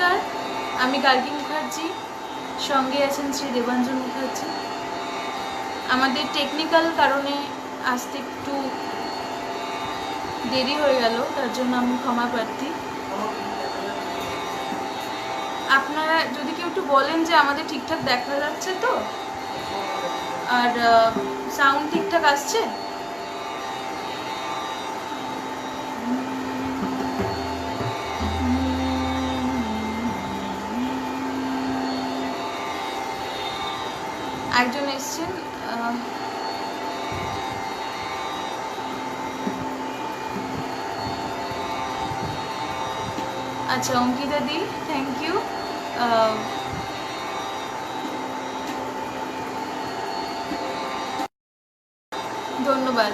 নমস্কার, আমি গার্গী মুখার্জি, সঙ্গে আছেন শ্রী দেবাঞ্জন মুখার্জি। আমাদের টেকনিক্যাল কারণে আসতে একটু দেরি হয়ে গেল, তার জন্য আমি ক্ষমা প্রার্থী। আপনারা যদি কেউ একটু বলেন যে আমাদের ঠিকঠাক দেখা যাচ্ছে তো, আর সাউন্ড ঠিকঠাক আসছে। একজন এসছেন, আচ্ছা অঙ্কিতা দি, থ্যাংক ইউ। ধন্যবাদ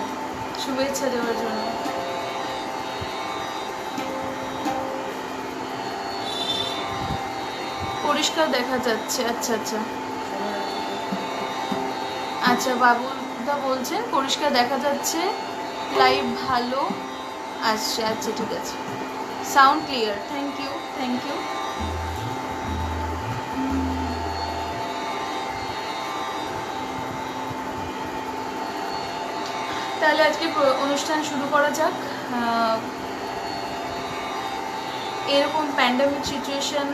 শুভেচ্ছা দেওয়ার জন্য। পরিষ্কার দেখা যাচ্ছে। আচ্ছা আচ্ছা আচ্ছা, বাবুদা বলছেন পরিষ্কার দেখা যাচ্ছে, লাইভ ভালো আসছে। আচ্ছা ঠিক আছে, sound clear, thank you thank you. তাহলে আজকে অনুষ্ঠান শুরু করা যাক। এরকম প্যান্ডামিক সিচুয়েশন,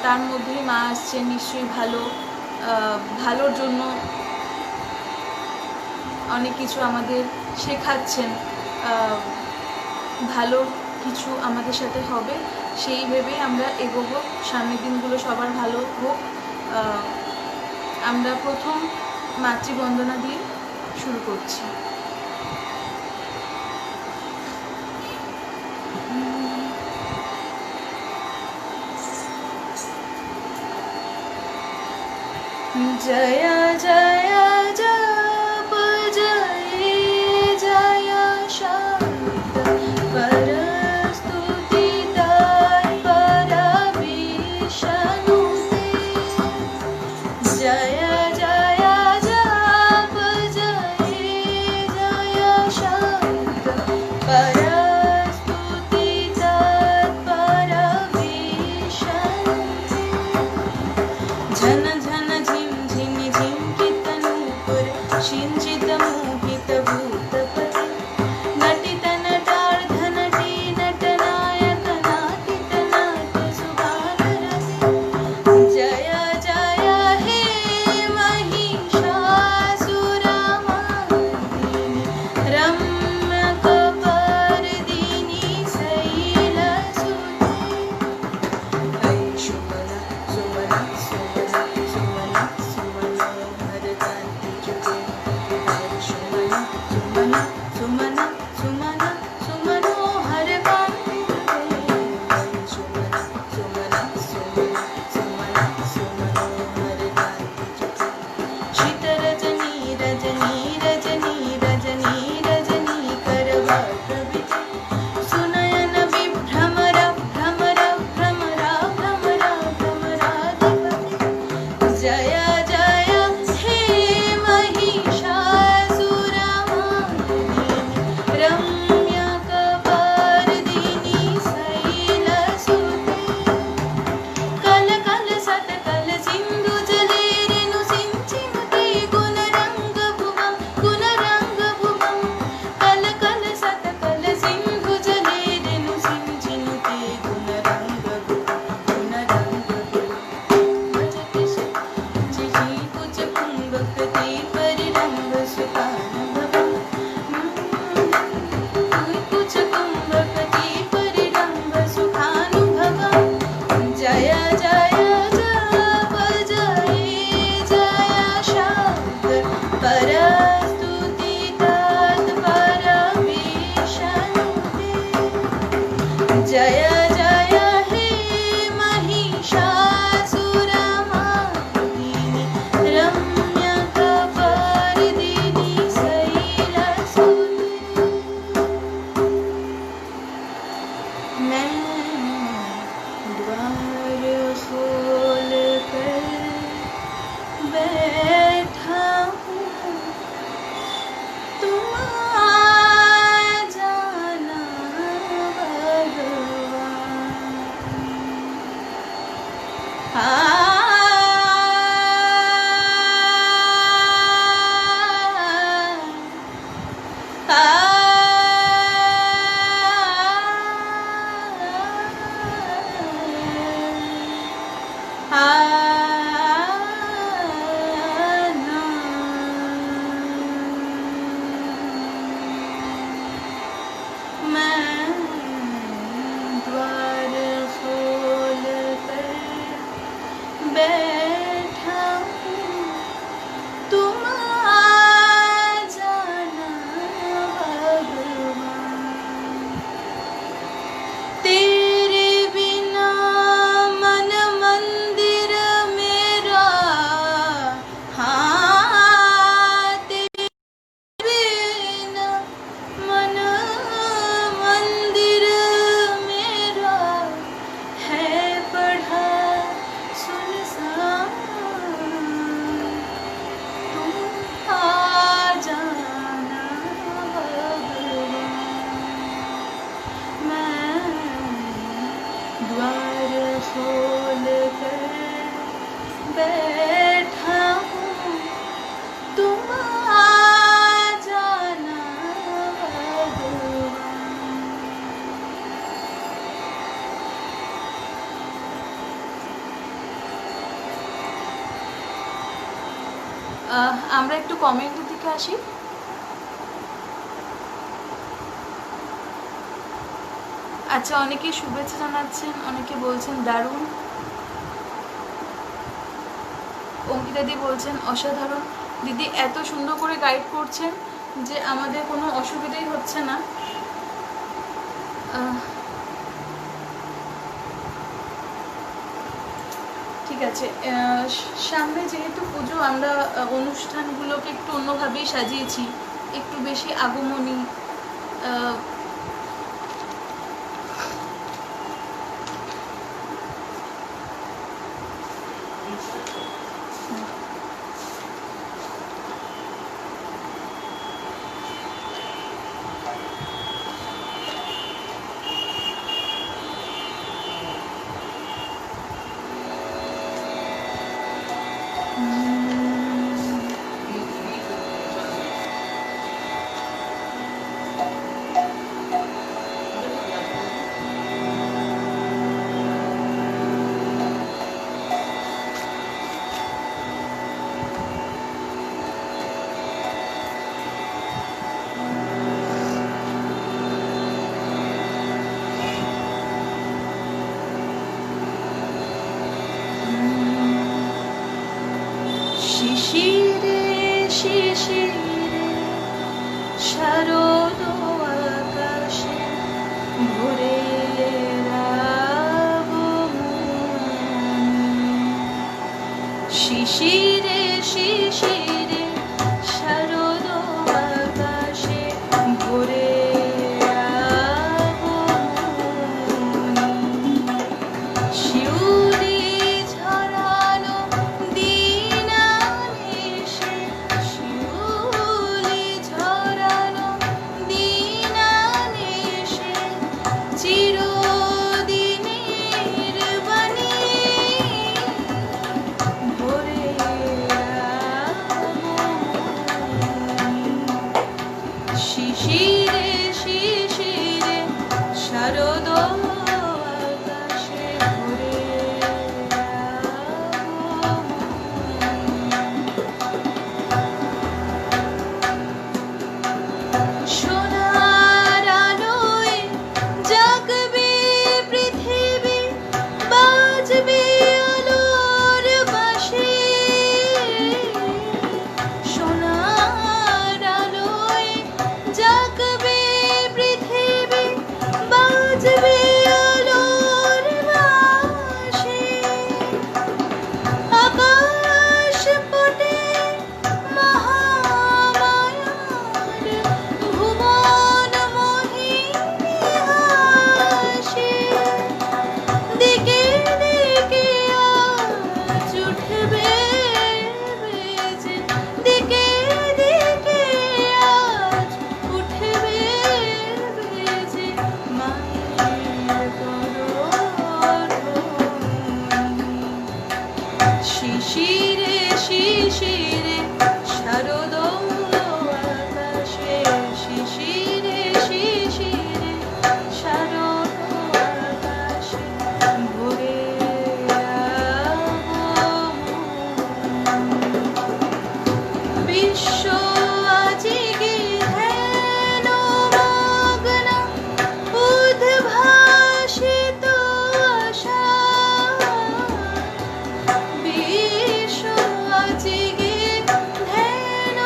তার মধ্যেই মা আসছেন, নিশ্চয়ই ভালোর জন্য অনেক কিছু আমাদের শেখাচ্ছেন, ভালো কিছু আমাদের সাথে হবে, সেই ভেবেই আমরা এগোবো। সামনের দিনগুলো সবার ভালো হোক। আমরা প্রথম মাতৃবন্দনা দিয়ে শুরু করছি। জয় জয় জপ জয় জয় শান্ত পরস্তুতি তৎপর বিষ্ণুতে। জয় জয় জপ জয় জয় শান্ত পরস্তুতি তৎপর বিষ্ণুতে। ঝন ঝন ঝিম ঝিম ঝিমকিত নূপুর সিঞ্চিত মোহিত ভূতপতি। নটিত নটার্ধ নটি নটনায়ক নাটিত নাট সুভান রসি। জয় জয় হে আমরা একটু কমেন্টের দিকে আসি। আচ্ছা, অনেকে শুভেচ্ছা জানাচ্ছেন, অনেকে বলছেন দারুণ। অঙ্কিতা দি বলছেন অসাধারণ। দিদি এত সুন্দর করে গাইড করছেন যে আমাদের কোনো অসুবিধাই হচ্ছে না। ঠিক আছে, সামনে যেহেতু পুজো, আমরা অনুষ্ঠানগুলোকে একটু অন্যভাবেই সাজিয়েছি, একটু বেশি আগমনী, শিশিরে শিশিরে শারদ আকাশে ভোরের আগমনী। শিশিরে শিশিরে শারদ আকাশে ভোরের আগমনী। শিউলি ঝরানো দিন আনেসে, শিউলি ঝরানো দিন আনেসে, চিরদিনের বাণী ভোরের আগমনী। শিশিরে শিশিরে শারদ আকাশে ভোরের আগমনী। সোনার আলোয় জাগবে পৃথিবী, বাজবে আলোর বাঁশি। সোনার আলোয় জাগবে পৃথিবী, বাজবে আলোর বাঁশি। আকাশ পটে মহামায়ার ভুবন মোহিনী হাসি। দিকে দিকে আজ উঠবে বেজে, দিকে দিকে আজ উঠবে বেজে মায়ের করধ্বনি। শিশিরে শিশিরে শারদ আকাশে, শিশিরে শিশিরে শারদ আকাশে ভোরের আগমনী। বিশ্ব আজিকে ধ্যান মগ্ন, উদ্ভাসিত আশা। বিশ্ব আজিকে ধ্যান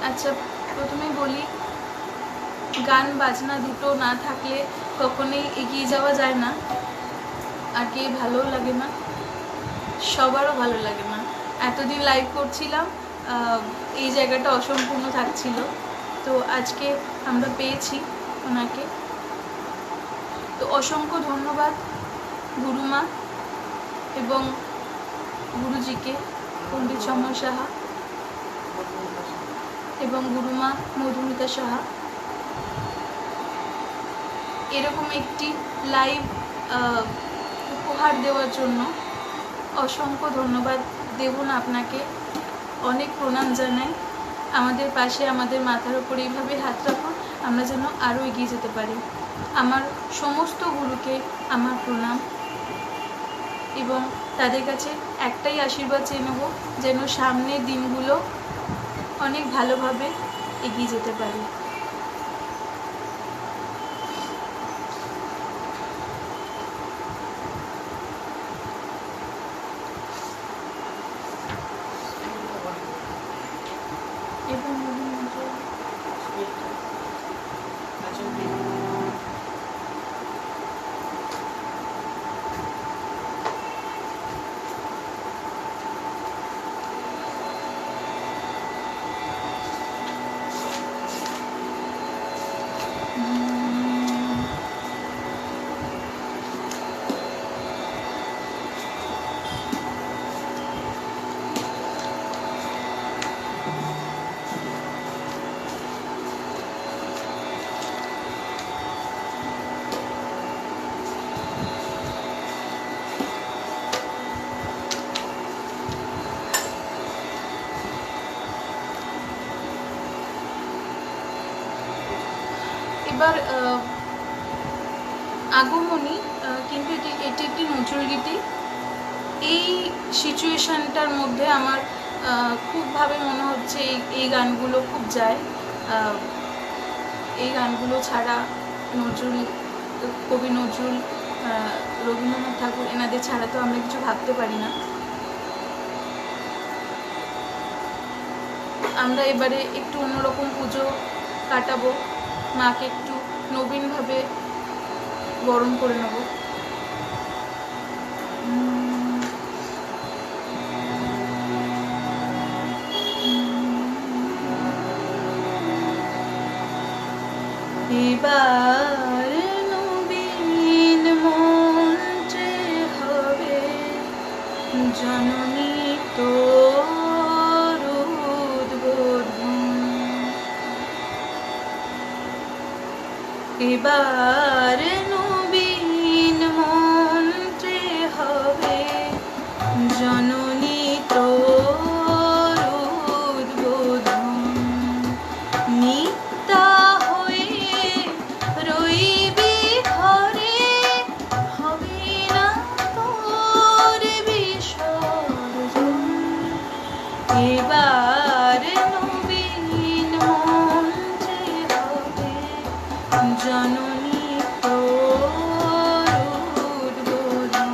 আচ্ছা, প্রথমে বলি, গান বাজনা দুটো না থাকলে কখনোই এগিয়ে যাওয়া যায় না, আর কে ভালোও লাগে না, সবারও ভালো লাগে না। এতদিন লাইভ করছিলাম, এই জায়গাটা অসম্পূর্ণ থাকছিল, তো আজকে আমরা পেয়েছি ওনাকে। তো অসংখ্য ধন্যবাদ গুরুমা এবং গুরুজিকে, পণ্ডিত সমর সাহা এবং গুরুমা মধুমিতা সাহা, এরকম একটি লাইভ উপহার দেওয়ার জন্য। অসংখ্য ধন্যবাদ দেব না আপনাকে, অনেক প্রণাম জানাই। আমাদের পাশে, আমাদের মাথার ওপর এইভাবে হাত রাখুন, আমরা যেন আরও এগিয়ে যেতে পারি। আমার সমস্ত গুরুকে আমার প্রণাম, এবং তাদের কাছে একটাই আশীর্বাদ চেয়ে নেব, যেন সামনের দিনগুলো অনেক ভালোভাবে এগিয়ে যেতে পারি। এবার আগমনী, কিন্তু এটি একটি নজরুল গীতি। এই সিচুয়েশানটার মধ্যে আমার খুবভাবে মনে হচ্ছে এই গানগুলো খুব যায়। এই গানগুলো ছাড়া নজরুল, কবি নজরুল, রবীন্দ্রনাথ ঠাকুর, এনাদের ছাড়া তো আমরা কিছু ভাবতে পারি না। আমরা এবারে একটু অন্যরকম পুজো কাটাবো, মাকে একটু নবীনভাবে বরণ করে নেব। এবার নবীন মন্ত্রে হবে জননী তোর উদ্বোধন। এবার নবীন মন্ত্রে হবে জননী তোর উদ্বোধন। নিত্যা হয়ে রইবি ঘরে, হবে না তোর বিসর্জন। এবার নবীন মন্ত্রে হবে জননী তোর উদ্বোধন।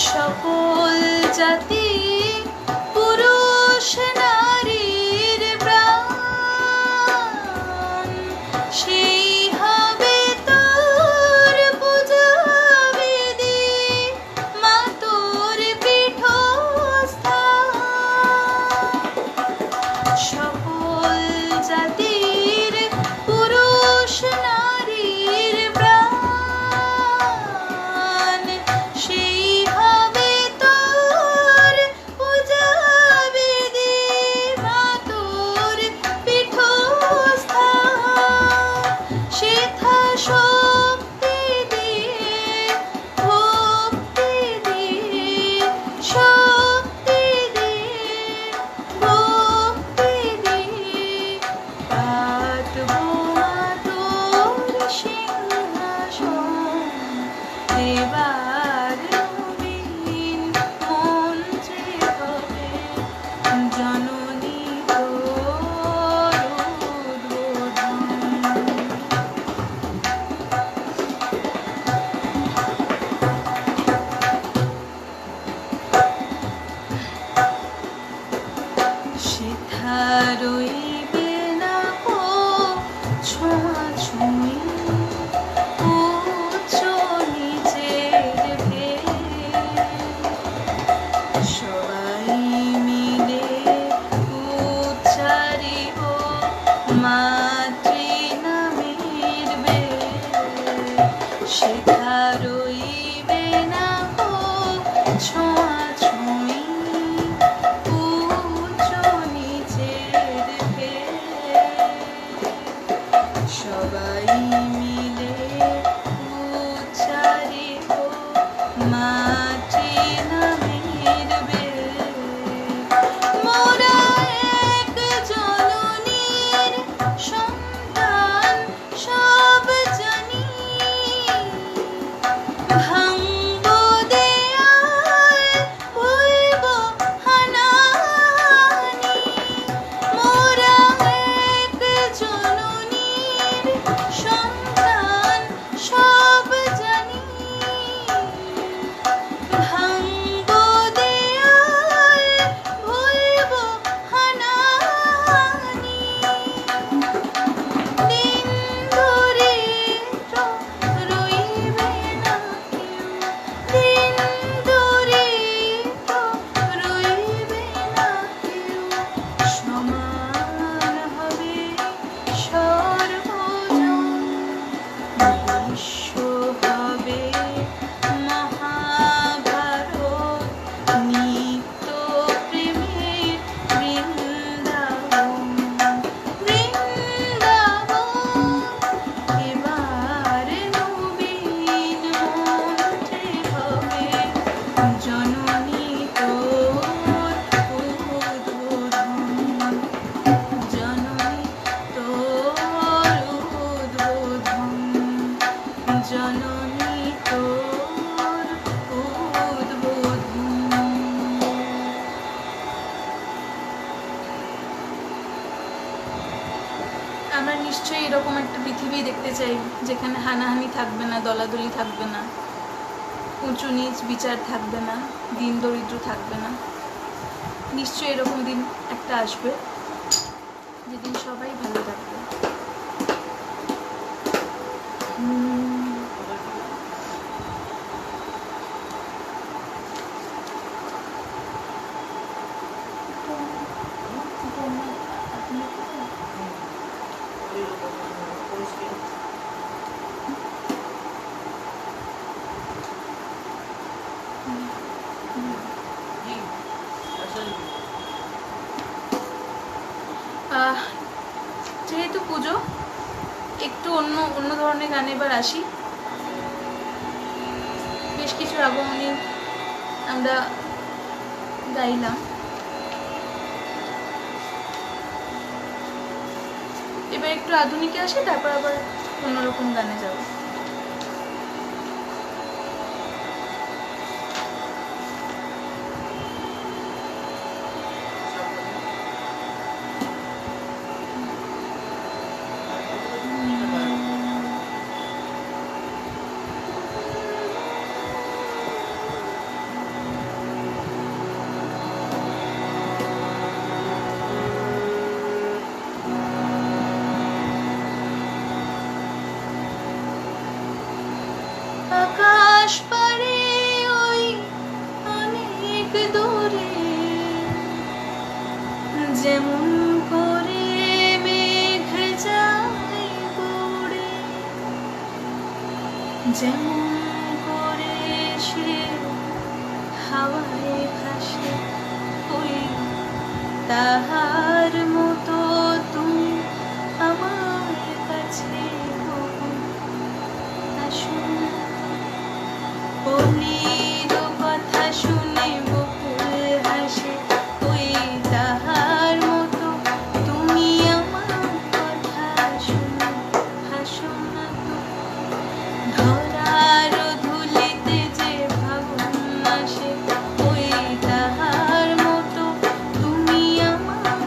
সকল জাতি পুরুষ নারীর প্রাণ, সেই হবে তোর পূজা বিধি, মা তোর পীঠস্থান। সকল জাতির পুরুষ নারীর প্রাণ, সেই হবে তোর ভাঙবো দেয়াল, ভুলবো হানাহানি, মোরা এক জননীর সন্তান সব জানি। ভাঙবো দেয়াল, ভুলবো হানাহানি, দিন ধরে তো রইবে না কেউ, দিন ধরে তো রইবে না কেউ, সমান হবে সর্বজন, বিশ্ব হবে মহাভারত, নিত্য প্রেমের বৃন্দাবন, বৃন্দাবন। এবার নবীন মন্ত্রে হবে জননী তোর উদ্বোধন, জননী তোর উদ্বোধন, জননী তোর উদ্বোধন। আমরা নিশ্চয়ই এরকম একটা পৃথিবী দেখতে চাই যেখানে হানাহানি থাকবে না, দলাদলি থাকবে না, উঁচু নিচ বিচার থাকবে না, দিন দরিদ্র থাকবে না। নিশ্চয়ই এরকম দিন একটা আসবে যেদিন সবাই ভালো থাকবে। যেহেতু পুজো, একটু অন্য ধরনের গানে এবার আসি। বেশ কিছু রাগমণি আমরা গাইলাম, এবার একটু আধুনিকে আসি, তারপর আবার অন্যরকম গানে যাবো। আকাশ পারে ওই অনেক দূরে, যেমন করে মেঘ যায় পড়ে, যেমন করে সে হাওয়ায় ভাসে, ওই তাহার মতো তুমি আমার কাছে আসুন। বলির কথা শুনে বকুল হাসে, ওই তাহার মতো তুমি আমার কথা শুনে হাসো না তো। ধরার ধুলিতে যে ভাবন আসে, ওই তাহার মতো তুমি আমার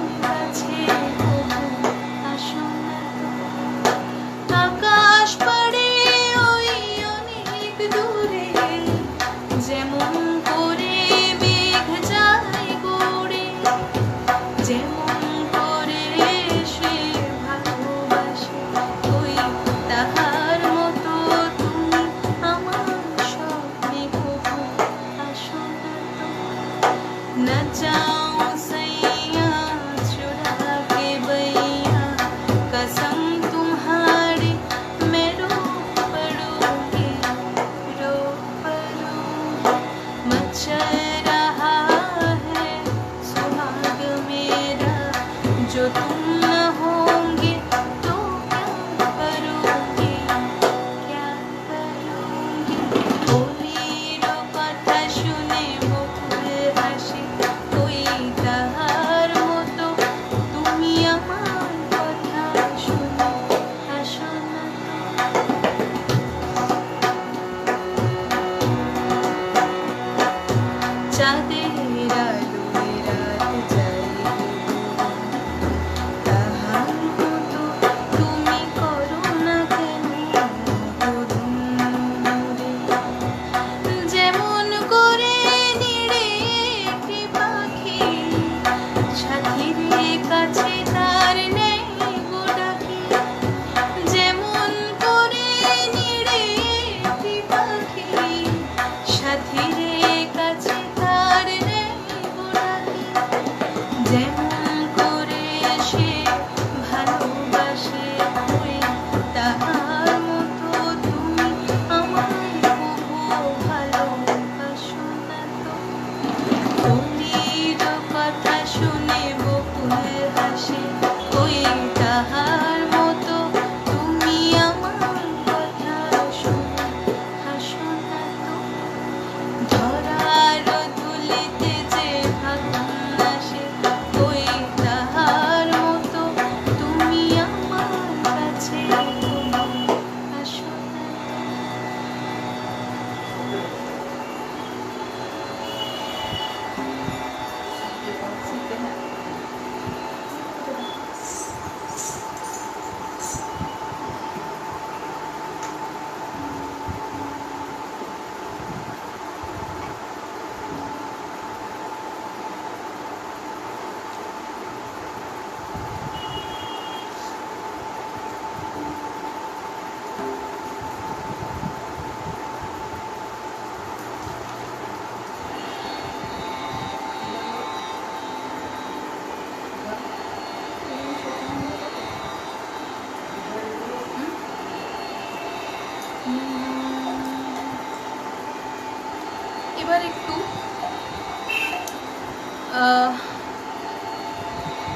এবার একটু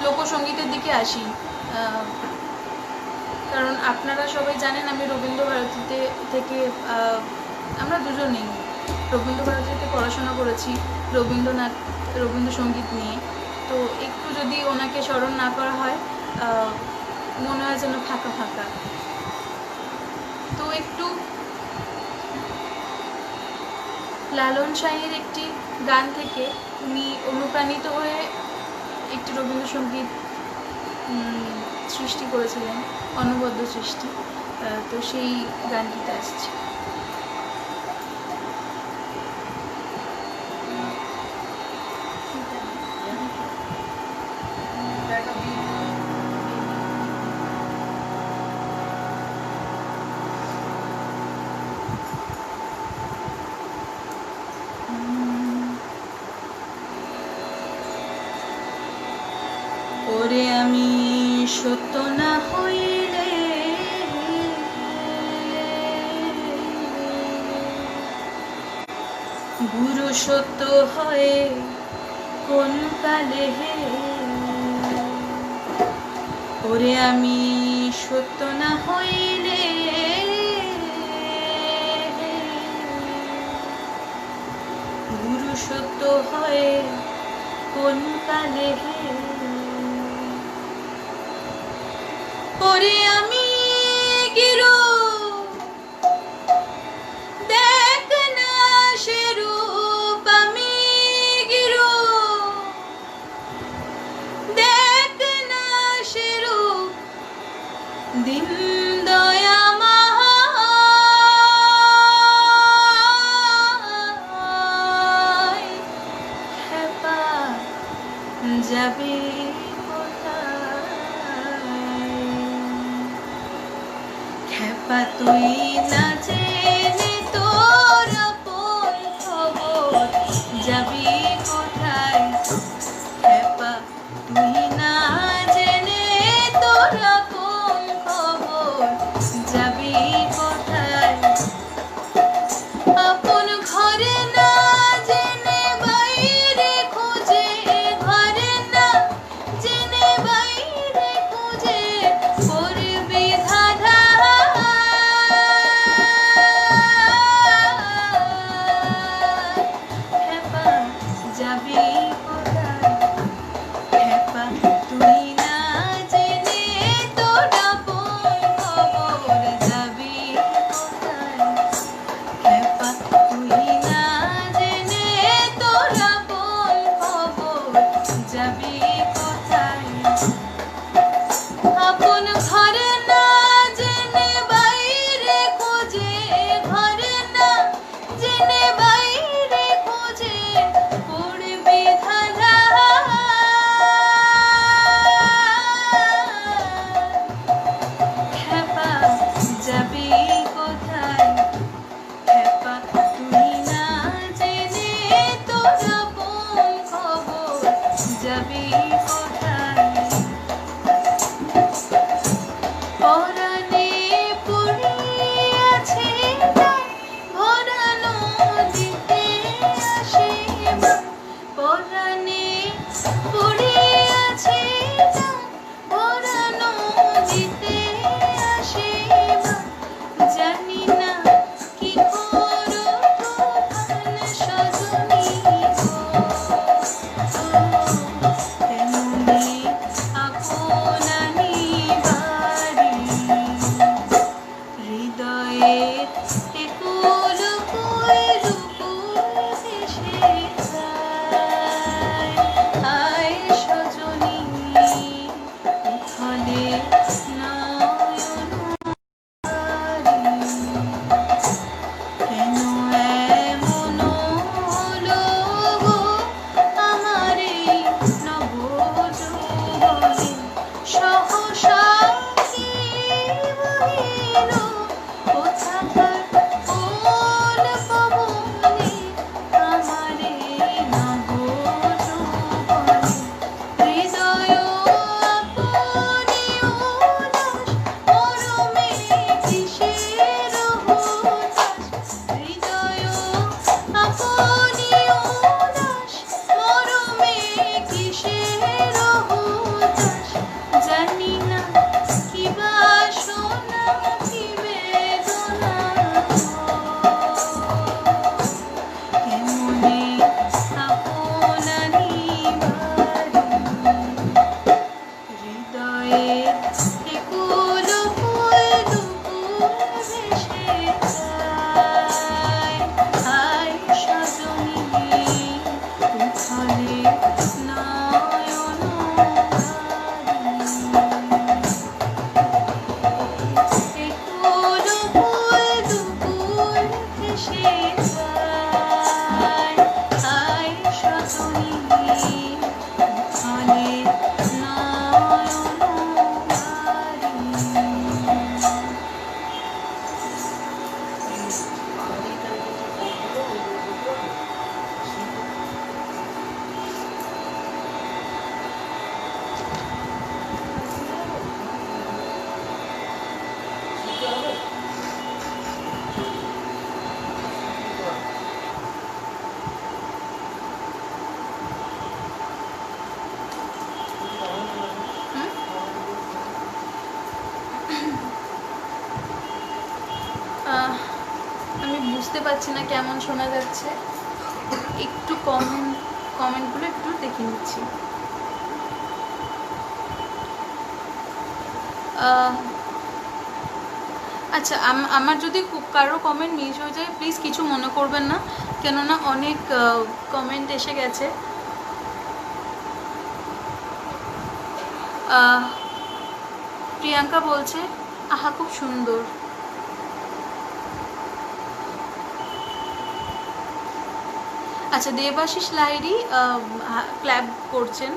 লোকসঙ্গীতের দিকে আসি, কারণ আপনারা সবাই জানেন আমি রবীন্দ্রভারতীতে থেকে আমরা দুজনেই রবীন্দ্রভারতীতে পড়াশোনা করেছি রবীন্দ্রসঙ্গীত নিয়ে। তো একটু যদি ওনাকে স্মরণ না করা হয় মনে হয় যেন ফাঁকা ফাঁকা। তো একটু লালন শাহের একটি গান থেকে উনি অনুপ্রাণিত হয়ে একটি রবীন্দ্রসঙ্গীত সৃষ্টি করেছিলেন, অনবদ্য সৃষ্টি। তো সেই গানটিতে আসছে। ওরে আমি সত্য না হইলে গুরু সত্য হয়ে কোন কালে হে, ওরে আমি সত্য না হইলে গুরু সত্য হয়ে কোন কালে হে, ওরে আমি গিরু দেখ না সে রূপ, আমি গিরু দেখ না সে রূপ, দিন দয়া মায় খেপা যাবে খেপা তুই না জেনে তোর আপন খবর যাবি কোথায়, খেপা তুই না জেনে তোর আপন খবর যাবি কোথায়, আপন ঘরে না জেনে বাইরে খুঁজে, ঘরে না জেনে বাইরে খুঁজে করবি ধাঁধা, বুঝতে পারছি না কেমন শোনা যাচ্ছে, একটু কমেন্টগুলো একটু দেখে নিচ্ছি। আচ্ছা, আমার যদি কারো কমেন্ট মিস হয়ে যায় প্লিজ কিছু মনে করবেন না, কেননা অনেক কমেন্ট এসে গেছে। প্রিয়াঙ্কা বলছে আহা খুব সুন্দর। আচ্ছা, দেবাশিস লাহিড়ী ক্ল্যাপ করছেন।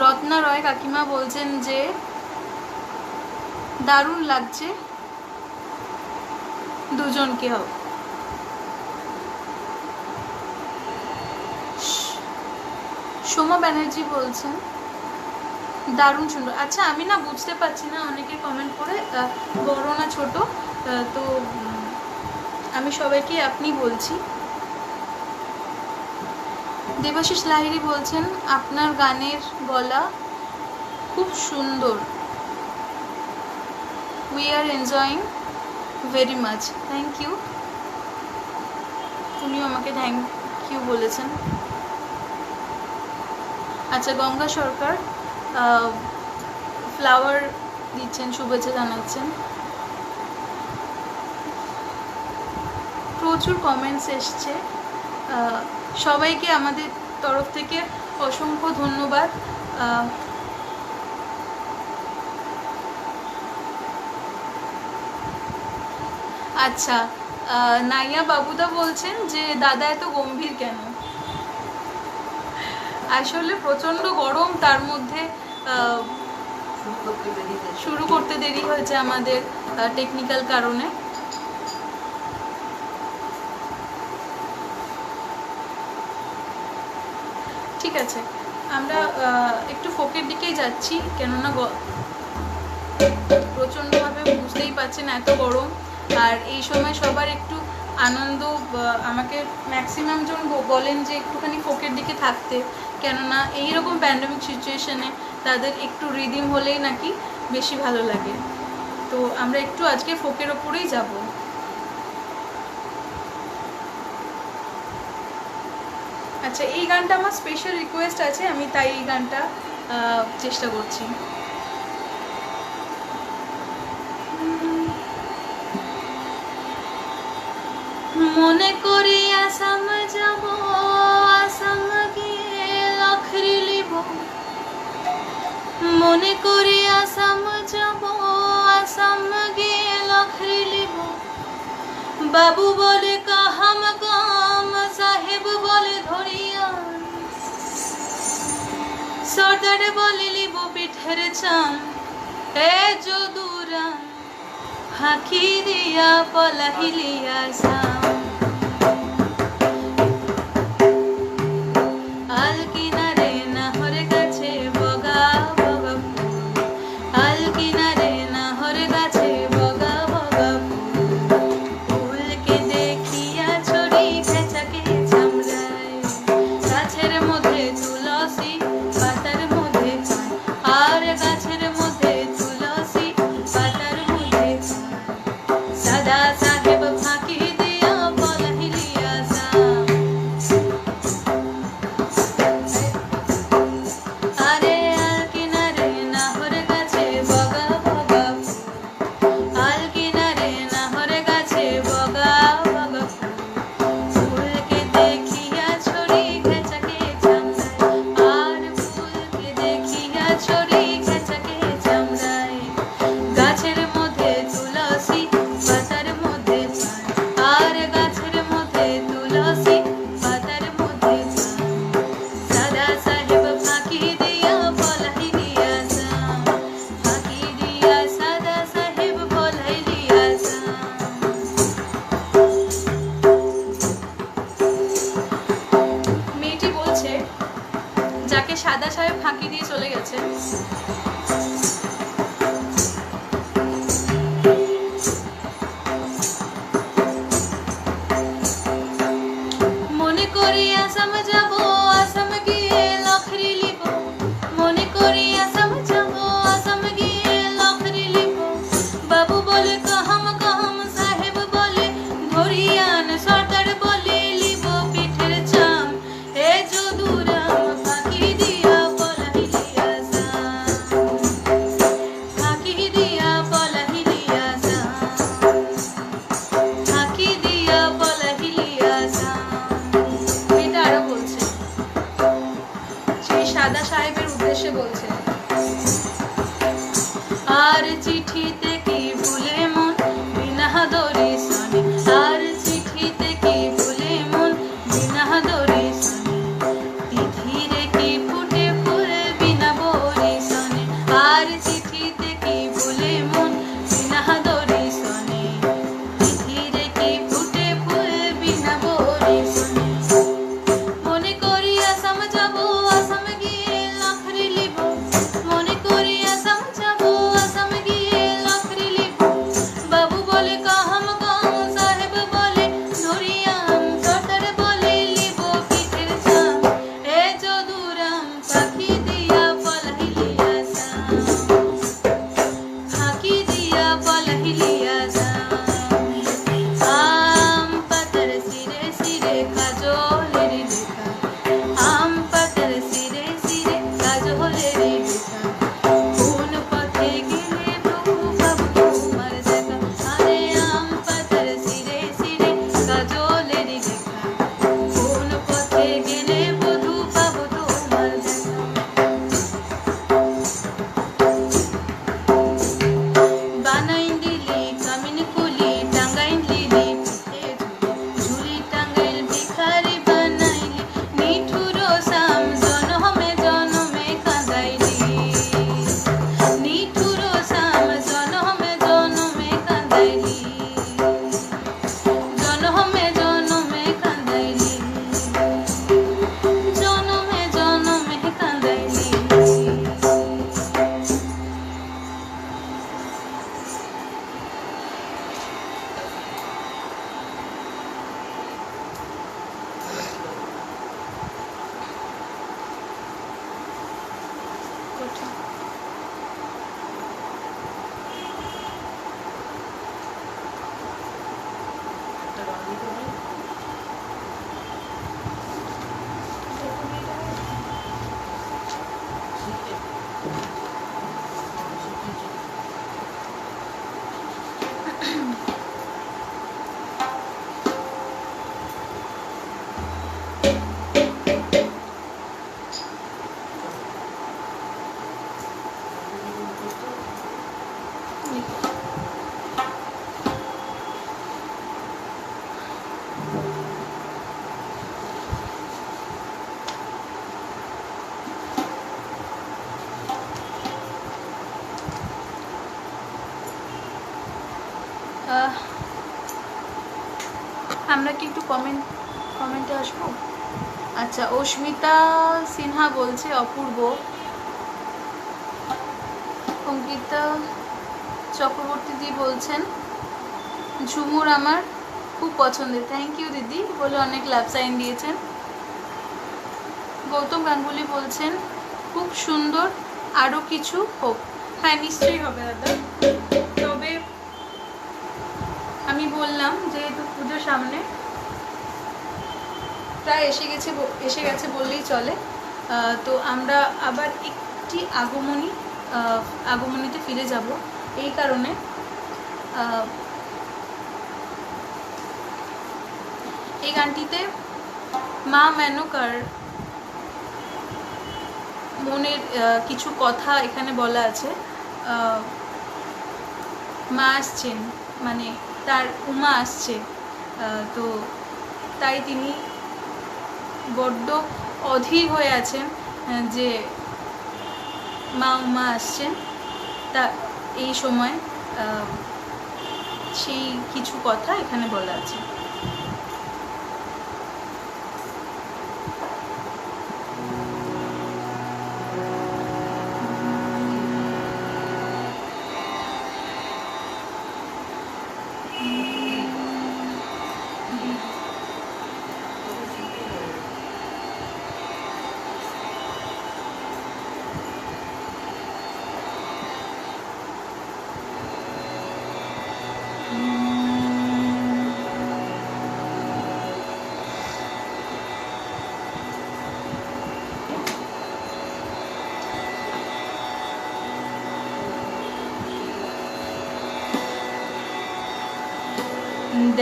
রত্না রয় কাকিমা বলছেন যে দারুণ লাগছে দুজনকেও। সোমা ব্যানার্জি বলছেন দারুণ সুন্দর। আচ্ছা, আমি না বুঝতে পারছি না অনেকের কমেন্ট করে বড় না ছোট, তো আমি সবাইকে আপনি বলছি। দেবাশিস লাহিড়ী বলছেন আপনার গানের গলা খুব সুন্দর, we are enjoying very much. Thank you, উনিও আমাকে থ্যাংক ইউ বলেছেন। আচ্ছা, গঙ্গা সরকার ফ্লাওয়ার দিচ্ছেন, শুভেচ্ছা জানাচ্ছেন। প্রচুর কমেন্টস এসছে, সবাইকে আমাদের তরফ থেকে অসংখ্য ধন্যবাদ। আচ্ছা, নাইয়া বাবুদা বলছেন যে দাদা এত গম্ভীর কেন? আসলে প্রচণ্ড গরম, তার মধ্যে শুরু করতে দেরি হয়েছে আমাদের টেকনিক্যাল কারণে। ঠিক আছে, আমরা একটু ফোকের দিকেই যাচ্ছি, কেননা প্রচণ্ডভাবে বুঝতেই পারছেন এত গরম। আর এই সময় সবার একটু আনন্দ, আমাকে ম্যাক্সিমাম জন বলেন যে একটুখানি ফোকের দিকে থাকতে, কেননা এইরকম প্যান্ডেমিক সিচুয়েশনে তাদের একটু রিদিম হলেই নাকি বেশি ভালো লাগে। তো আমরা একটু আজকে ফোকের ওপরেই যাব। আচ্ছা, এই গানটা আমার স্পেশাল রিকোয়েস্ট আছে, আমি তাই এই গানটা চেষ্টা করছি। মনে করি আসাম যাব, আসাম গিয়ে লখরি লিব। মনে করি আসাম যাব, আসাম গিয়ে লখরি লিব। বাবু বলে কাহাম কাম, সাহেব বলে ধরিয়া, সর্দার বলে লিব পিঠের চাম। এ যদুরা ফাঁকি দিয়া পলাহিলিয়া সাম। আল কিনারে নাহর গাছে বগা বগা ফুল, আল কিনারে নাহর গাছে বগা বগা ফুল। ফুলকে দেখিয়া ছড়ি খেঁচাকে চামড়ায়, গাছের মধ্যে তুলসী পাতার মধ্যে পান, আর গাছের মধ্যে তুলসী পাতার মধ্যে পান। সাদা সাহেব ফাঁকি দিয়া পলাহিলিয়া সাম। আরে আল কিনারে নাহর গাছে বগা বগা ফুল, আল কিনারে নাহর গাছে বগা বগা ফুল। ফুলকে দেখিয়া ছড়ি খেঁচাকে চামড়ায়, আর ফুলকে দেখিয়া ছড়ি খেঁচাকে চামড়ায়। গাছের মধ্যে তুলসী পাতার মধ্যে পান, আর গাছের মধ্যে তুলসী পাতার মধ্যে পান। সাদা সাহেব ফাঁকি দিয়া পলাহিলিয়া সাম, ফাঁকি দিয়া সাদা সাহেব পলাহিলিয়া সাম। মেয়েটি বলছে যাকে সাদা সাহেব ফাঁকি দিয়ে চলে গেছে, মনে করি আসাম যাব, আসাম গিয়ে লখরি লিব। মনে করি আসাম যাব, আসাম গিয়ে লখরি লিব। বাবু বলে আমরা কি একটু কমেন্টে আসবো? আচ্ছা, অস্মিতা সিনহা বলছে অপূর্ব। অঙ্কিতা চক্রবর্তী বলছেন ঝুমুর আমার খুব পছন্দের। থ্যাংক ইউ দিদি বলে অনেক লাভ সাইন দিয়েছেন। গৌতম গাঙ্গুলি বলছেন খুব সুন্দর, আরও কিছু হোক। হ্যাঁ, নিশ্চয়ই হবে দাদা। তবে আমি বললাম যেহেতু পুজোর সামনে প্রায় এসে গেছে বললেই চলে, তো আমরা আবার একটি আগমনীতে ফিরে যাব। এই কারণে এই গানটিতে মা মেনকার মনের কিছু কথা এখানে বলা আছে। মা আসছেন, মানে তার উমা আসছে, তো তাই তিনি বড্ড অধীর হয়ে আছেন যে মা উমা আসছেন। তা এই সময় সেই কিছু কথা এখানে বলা আছে।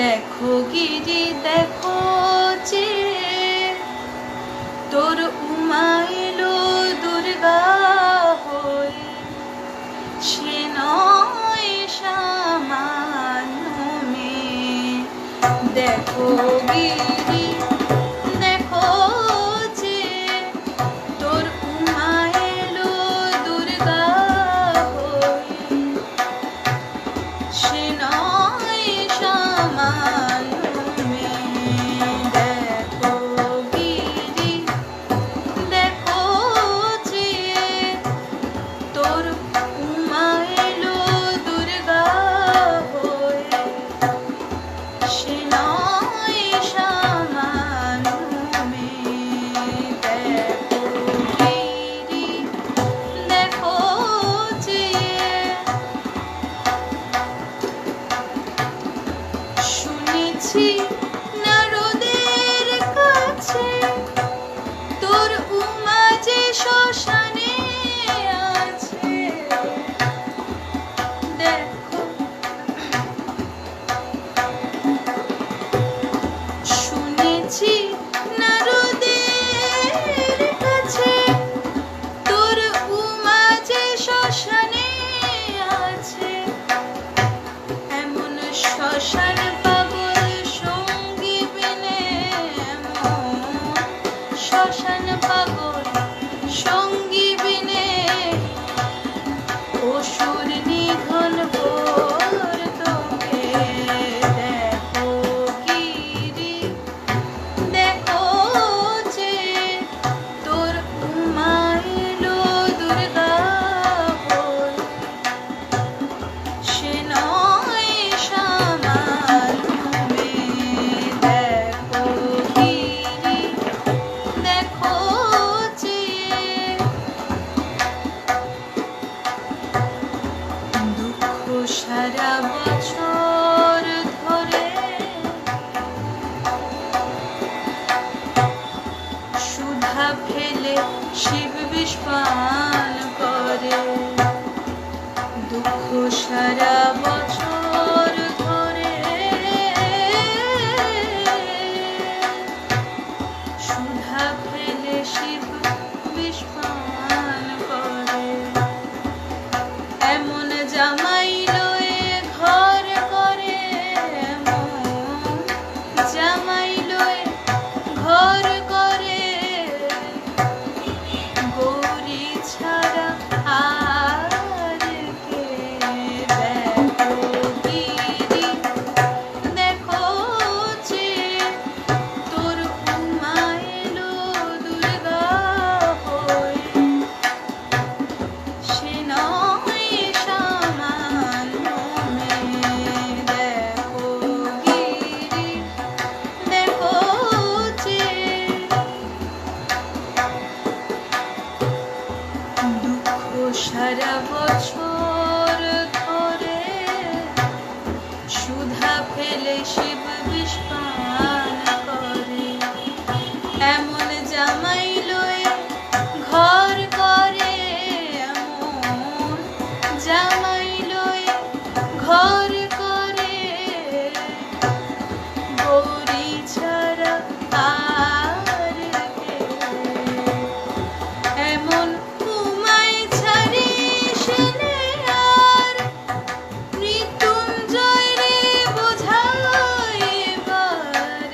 দেখো গিরি দেখো যে তোর উমা এলো দুর্গা হয়ে, সে নয় সামান্য মেয়ে। দেখো গিরি দেখো যে তোর উমা এলো দুর্গা হয়ে, সে নয় সামান্য মেয়ে। দেখো গিরি দেখো যে তোর উমা এলো দুর্গা হয়ে, সে নয় সামান্য মেয়ে। দেখো গিরি দেখো যে শুনেছি নারদের কাছে তোর উমা যে শ্মশানে আছে। দেখো শুনেছি নারদের কাছে তোর উমা যে শ্মশানে আছে। এমন শ্মশান পাগল সঙ্গী বিনে, এমন শ্মশান পাগল সঙ্গী শিব বিষ পান করে। এমন জামাই লয়ে ঘর করে, এমন জামাই লয়ে ঘর করে, গৌরী ছাড়া আর কে? এমন উমায় ছাড়ি সেনে আর মৃত্যুঞ্জয় রে বোঝায় এবার।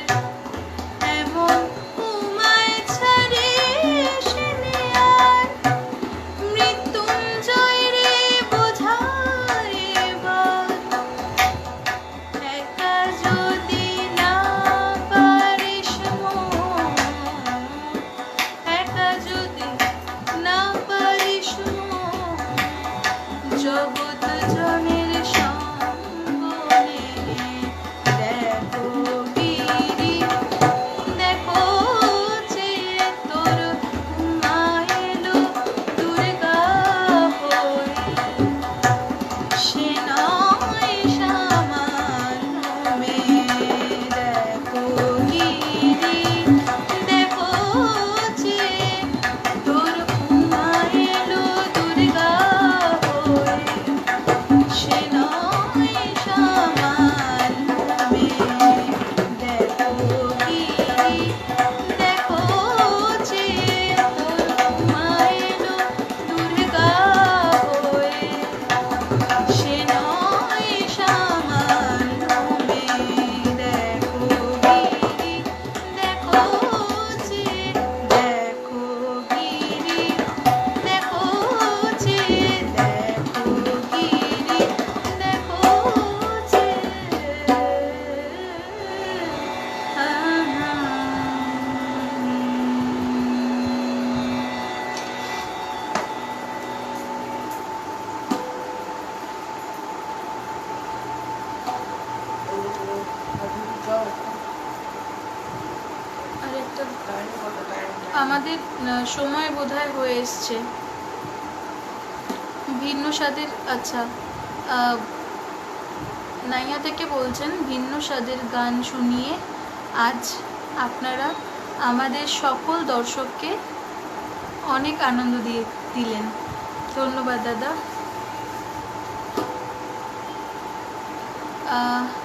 এমন উমায় ছাড়ি সেনে আর মৃত্যুঞ্জয় রে বোঝায় এবার। একা যদি না পারিস মন, একা যদি না পারিস মন, জগৎ জনের সঙ্গ নে। দেখো গিরি, দেখো চেয়ে তোর মা এলো দুর্গা হয়ে। সে নয় সামান্য মেয়ে। দেখো গিরি, দেখো চেয়ে তোর মা এলো দুর্গা হয়ে। সে নয় সামান্য মেয়ে। দেখো গিরি, দেখো চেয়ে তোর মা এলো দুর্গা হয়ে। সে নয় সামান্য মেয়ে। দেখো গিরি, দেখো চেয়ে, দেখো গিরি, দেখো চেয়ে, দেখো গিরি, দেখো আরেকটা আমাদের সময় বোধহয় হয়ে এসছে। ভিন্ন স্বাদের, আচ্ছা, নাইয়া থেকে বলছেন ভিন্ন স্বাদের গান শুনিয়ে আজ আপনারা আমাদের সকল দর্শককে অনেক আনন্দ দিলেন। ধন্যবাদ দাদা।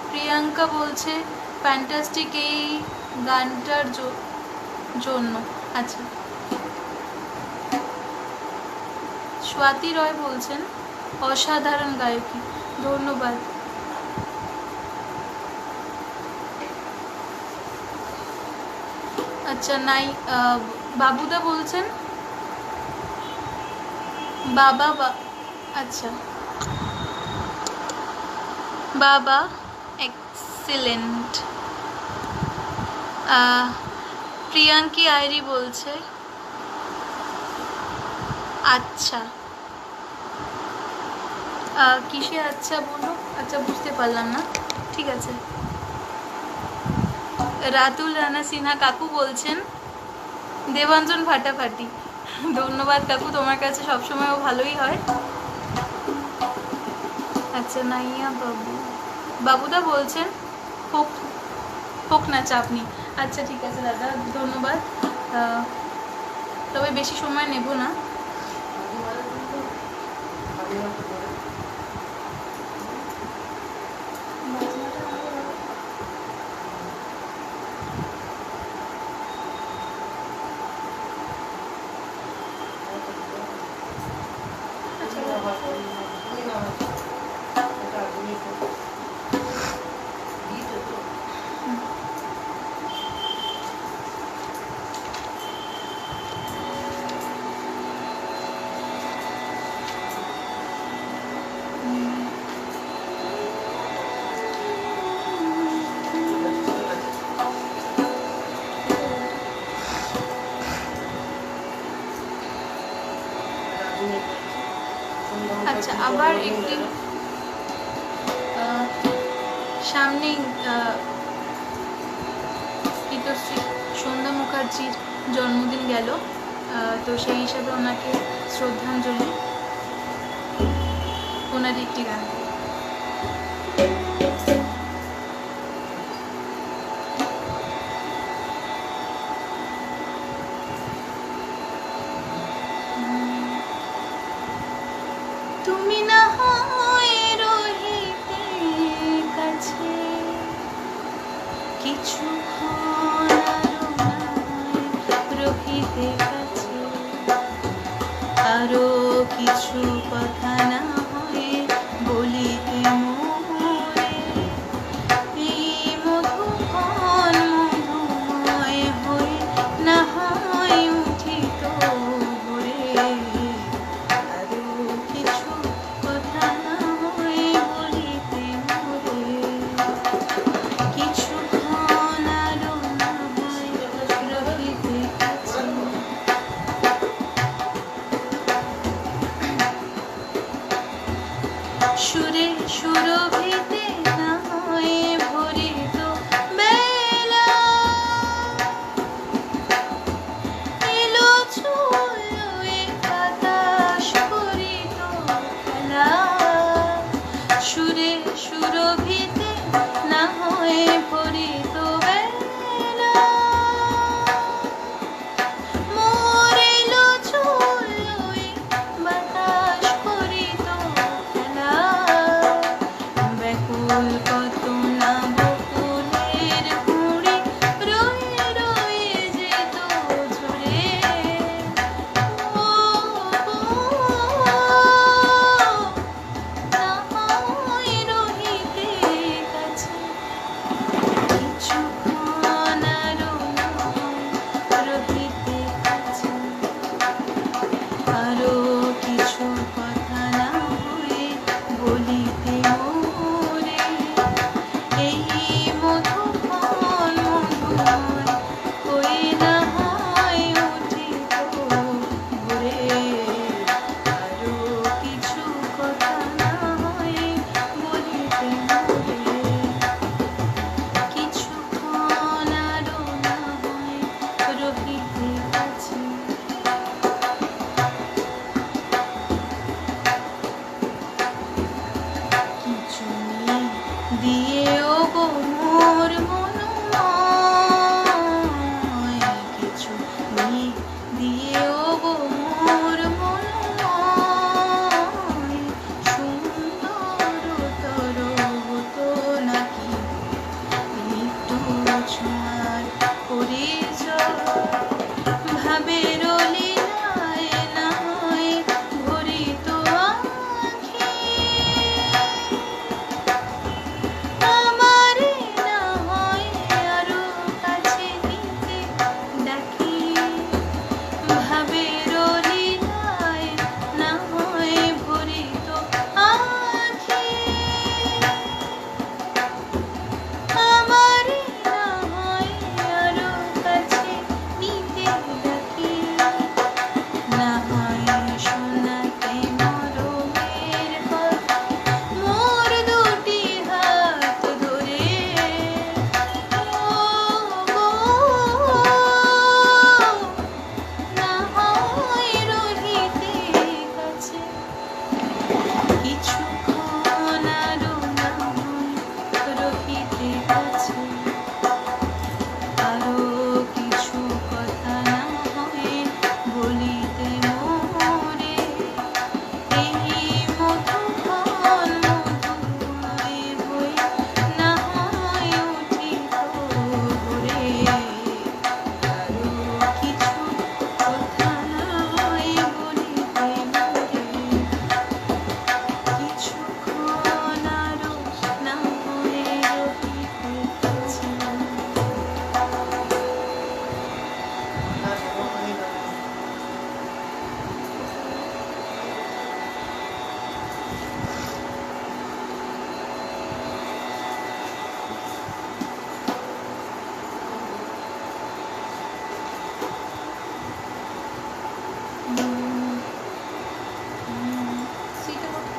প্রিয়াঙ্কা বলছে ফ্যান্টাস্টিক এই গানটার জন্য। আচ্ছা, স্বাতি রয় বলছেন অসাধারণ গায়কী। ধন্যবাদ। আচ্ছা, নাই বাবুদা বলছেন বাবা, আচ্ছা বাবা এক্সিলেন্ট। প্রিয়াঙ্কি আইরি বলছে আচ্ছা। কিসে আচ্ছা বলো? আচ্ছা, বুঝতে পারলাম না, ঠিক আছে। রাতুল রানা সিনহা কাকু বলছেন দেবাঞ্জন ফাটাফাটি। ধন্যবাদ কাকু, তোমার কাছে সবসময়ও ভালোই হয়। আচ্ছা, নাইয়া বাবুদা বলছেন হোক না, চাপ নেই। আচ্ছা, ঠিক আছে দাদা, ধন্যবাদ। তবে বেশি সময় নেব না। আচ্ছা, আবার একটি সামনেই পিতশ্রী সন্ধ্যা মুখার্জির জন্মদিন গেল, তো সেই হিসাবে ওনাকে শ্রদ্ধাঞ্জলি, ওনার একটি গান। কিছুক্ষণ আরো নয় রহিতে কাছে, আরো কিছু কথা না হয় বলিতে মোরে, এই মধুক্ষণ মধুময় হয়ে না হয় উঠিত ভোরে, আরো কিছু কথা না হয় বলিতে মোরে, কিছুক্ষণ আরো না হয় রহিতে কাছে, সুরে সুরভিতে না হয় ভরিত বেলা, এলো ছুঁয়ে বাতাস করিত খেলা, সুরে সুরভিতে না হয় ভরিত বেলা, মোর এলো ছুঁয়ে বাতাস করিত খেলা, ব্যাকুল কত না বকুলের কুঁড়ি রয়ে রয়ে যেত ঝরে, ও না হয় রহিতে কাছে, কিছুক্ষণ আরো না হয় রহিতে কাছে, আরো কিছু কথা না হয়ে বলিতে মোরে, এই মধুক্ষণ মধুময় হয়ে না হয় উঠিত ভোরে, আরো কিছু কথা না হয় বলিতে মোরে, কিছুক্ষণ আরো না হয় রহিতে কাছে, কিছু নেই দিয়েও গো মোর মনোময়, কিছু নেই দিয়েও গো মোর মনোময়, সুন্দরতর হতো নাকি একটু ছোঁয়ার পরিচয়, ভাবের লীলায় না হয় ভরিত আঁখি, আমারে না হয় আরো কাছে নিতে ডাকি, ভাবের লীলায় না হয় ভরিত আঁখি, আমারে না হয় আরো কাছে নিতে ডাকি, না হয় শোনাতে মরমের কথা মোর দুটি হাত ধরে, ও না হয় রহিতে কাছে, কিছুক্ষণ আরো না হয় রহিতে কাছে, আরো কিছু কথা না হয় বলিতে মোরে, এই মধুক্ষণ মধুময় হয়ে না হয় উঠিত ভোরে, আরো কিছু কথা না হয় বলিতে মোরে, কিছুক্ষণ আরো না হয় রহিতে কাছে। সিটে বসো।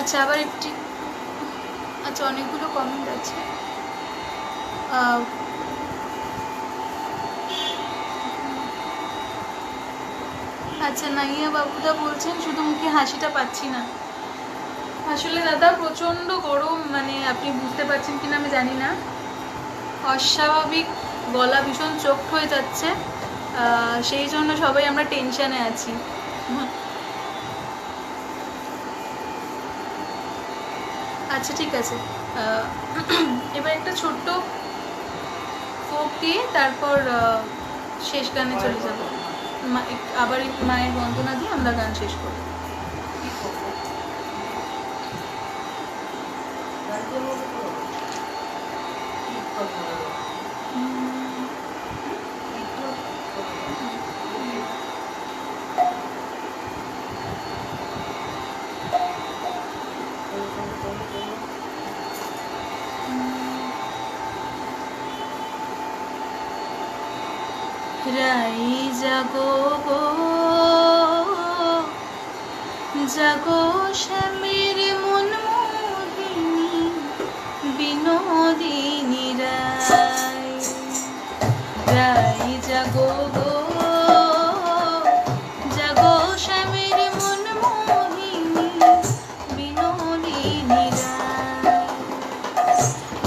আচ্ছা আবার একটি আচ্ছা, অনেকগুলো কমেন্ট আছে। আচ্ছা, নাইয়া বাবুদা বলছেন শুধু মুখে হাসিটা পাচ্ছি না। আসলে দাদা প্রচণ্ড গরম, মানে আপনি বুঝতে পারছেন কিনা আমি জানি না, অস্বাভাবিক গলা ভীষণ চোখড হয়ে যাচ্ছে, সেই জন্য সবাই আমরা টেনশানে আছি। আচ্ছা ঠিক আছে, এবার একটা ছোট্ট ফোক দিয়ে তারপর শেষ গানে চলে যাব। আবার মায়ের বন্দনা দিয়ে আমরা গান শেষ করব। রাই জাগো গো জাগো শ্যামের মন মোহিনী বিনোদিনী রাই, রাই জাগো গো জাগো শ্যামের মন মোহিনী বিনোদিনী রাই,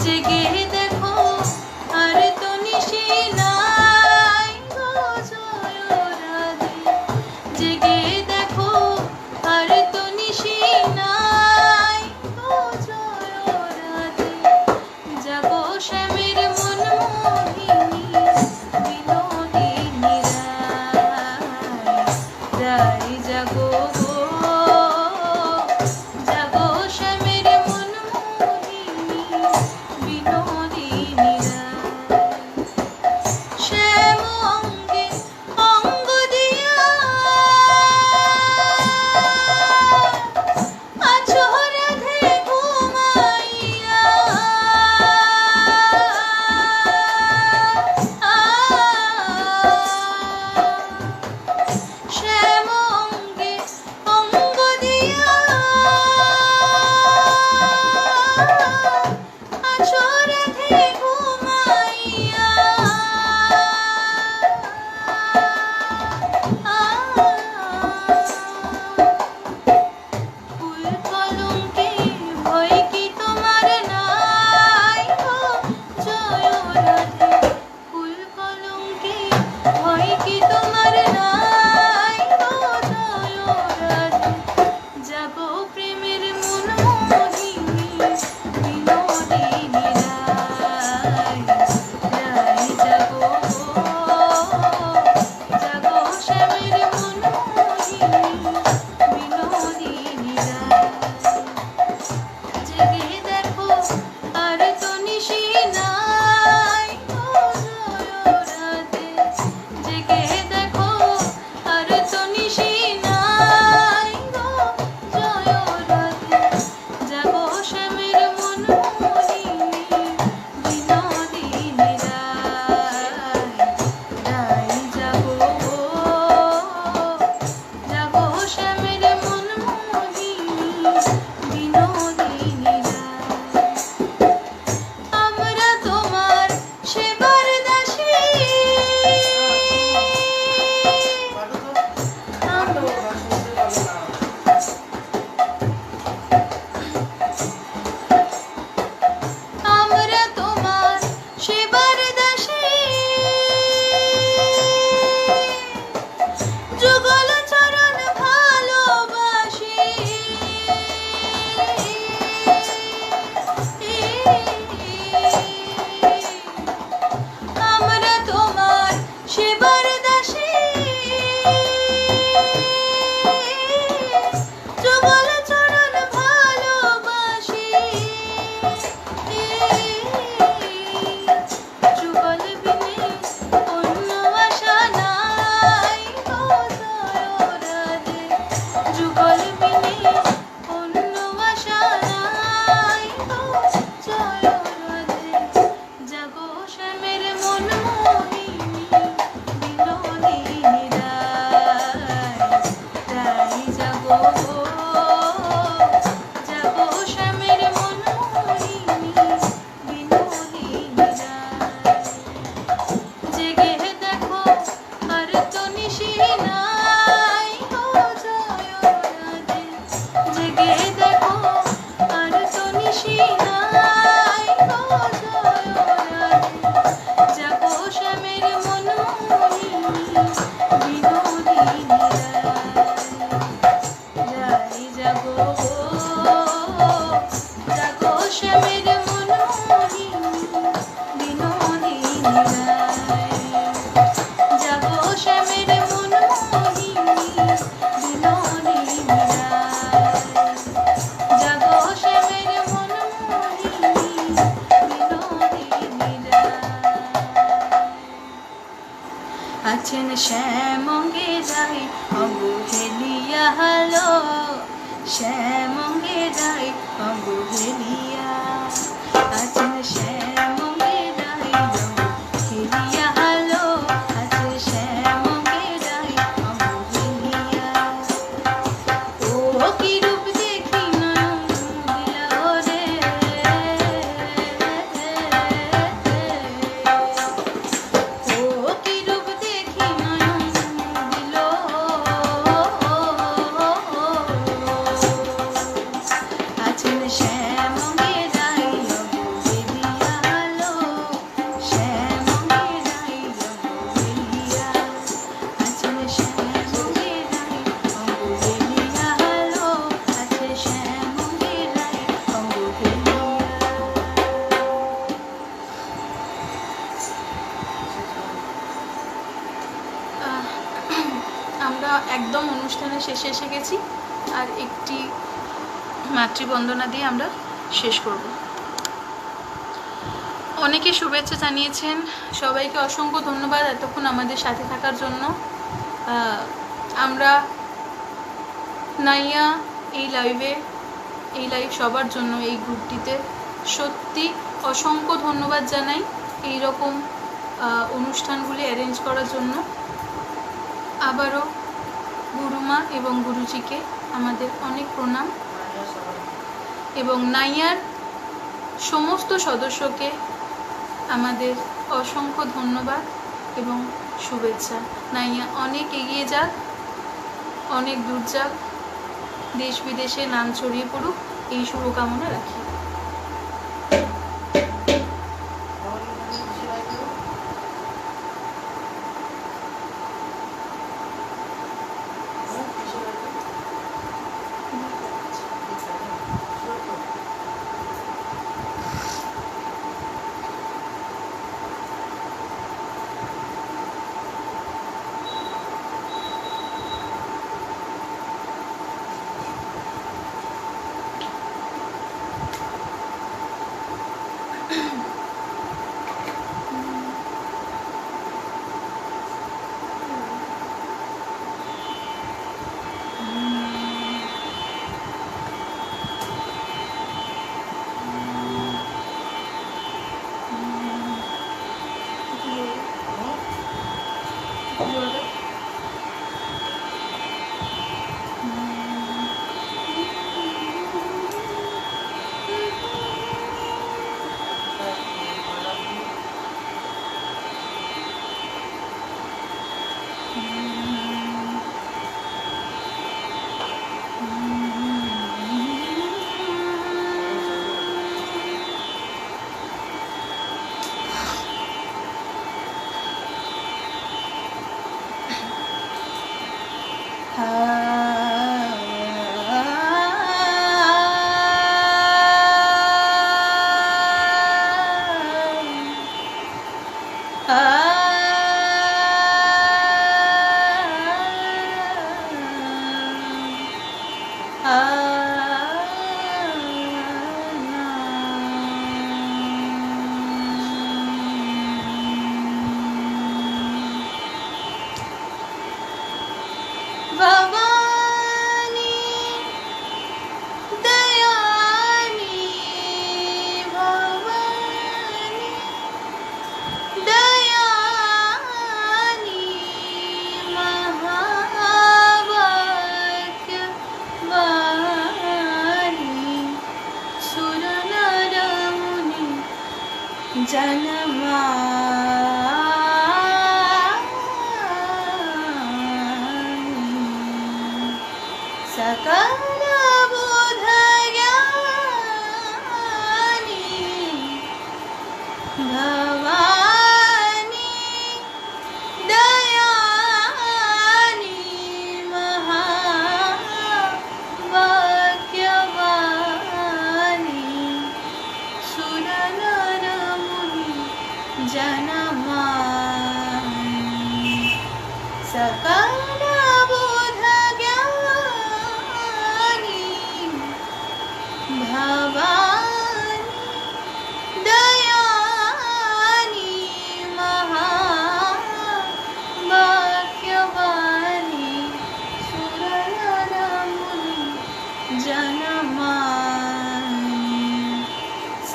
জেগে দেখো আর তো নিশি নাই গো জয় রাধে, জেগে দেখো আর তো নিশি নাই গো জয় রাধে, জাগো শ্যামের মন মোহিনী বিনোদিনী নিশি নাই গো জয়নাথে, জাগো শ্যামের মনোহিনী বিনোদিনী রায়, জাগো জাগো শ্যামের মনোহিনী বিনোদিনী রায়, জাগো শ্যামের মনোহিনী বিনোদিনী রায়, জাগো শ্যামের মনোহিনী বিনোদিনী রায়। আছেন শ্যামঙ্গে যাই অবহেলিয়া হলো, শ্যামঙ্গে যাই অবহেলিয়া, আছেন শ্যামঙ্গে যাই অবহেলিয়া হলো, আছে শ্যামঙ্গে যাই অবহেলিয়া। ও কি রূপ দেখি নয়ন দিল রে, ও কি রূপ দেখি নয়ন দিল, আছেন শ্যামঙ্গে যাই অবহেলিয়া হলো, শ্যামঙ্গে যাই অবহেলিয়া, আছেন শ্যামঙ্গে যাই অবহেলিয়া হলো, আছে শ্যামঙ্গে যাই অবহেলিয়া। আমরা একদম অনুষ্ঠানের শেষে এসে গেছি, আর একটি মাতৃবন্দনা দিয়ে আমরা শেষ করব। অনেকে শুভেচ্ছা জানিয়েছেন, সবাইকে অসংখ্য ধন্যবাদ এতক্ষণ আমাদের সাথে থাকার জন্য। আমরা নাইয়া এই লাইভ সবার জন্য এই গ্রুপটিতে সত্যি অসংখ্য ধন্যবাদ জানাই এই রকম অনুষ্ঠানগুলি অ্যারেঞ্জ করার জন্য। আবারও গুরুমা এবং গুরুজিকে আমাদের অনেক প্রণাম, এবং নাইয়ার সমস্ত সদস্যকে আমাদের অসংখ্য ধন্যবাদ এবং শুভেচ্ছা। নাইয়া অনেক এগিয়ে যাক, অনেক দূর যাক, দেশ বিদেশে নাম ছড়িয়ে পড়ুক, এই শুভকামনা রাখি। जनमा सकल बोध ज्ञानी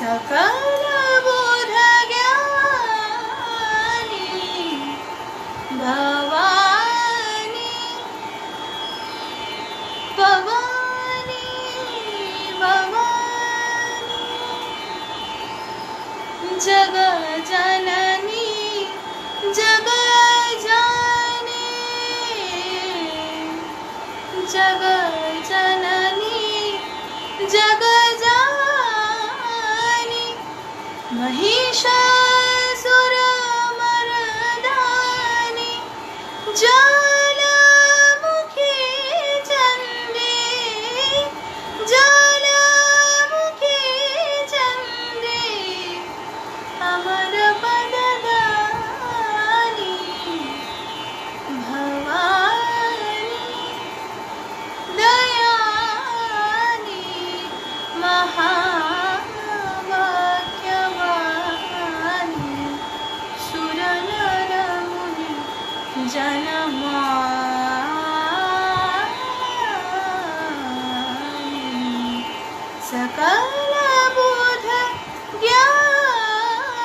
सकल बोध ज्ञानी भवानी भवानी भवानी जग जननी जग जाने जग जननी जग जानी महिषासुर मर्दानी ज्वालामुखी चंडी ज्वालामुखी चंडी अमर पददानी भवानी दयानी महावाक्यवानी सुरनर मुनि जनमानी सकल बोध ज्ञानी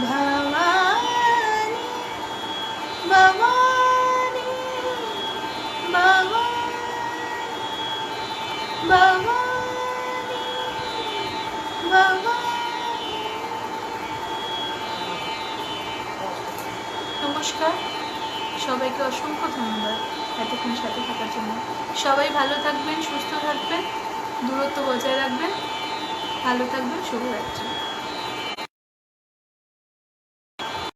भवानी भवानी भवानी भवानी भवानी। নমস্কার, সবাইকে অসংখ্য ধন্যবাদ এতক্ষণ সাথে থাকার জন্য। সবাই ভালো থাকবেন, সুস্থ থাকবেন, দূরত্ব বজায় রাখবেন, ভালো থাকবেন। শুভরাত্রি।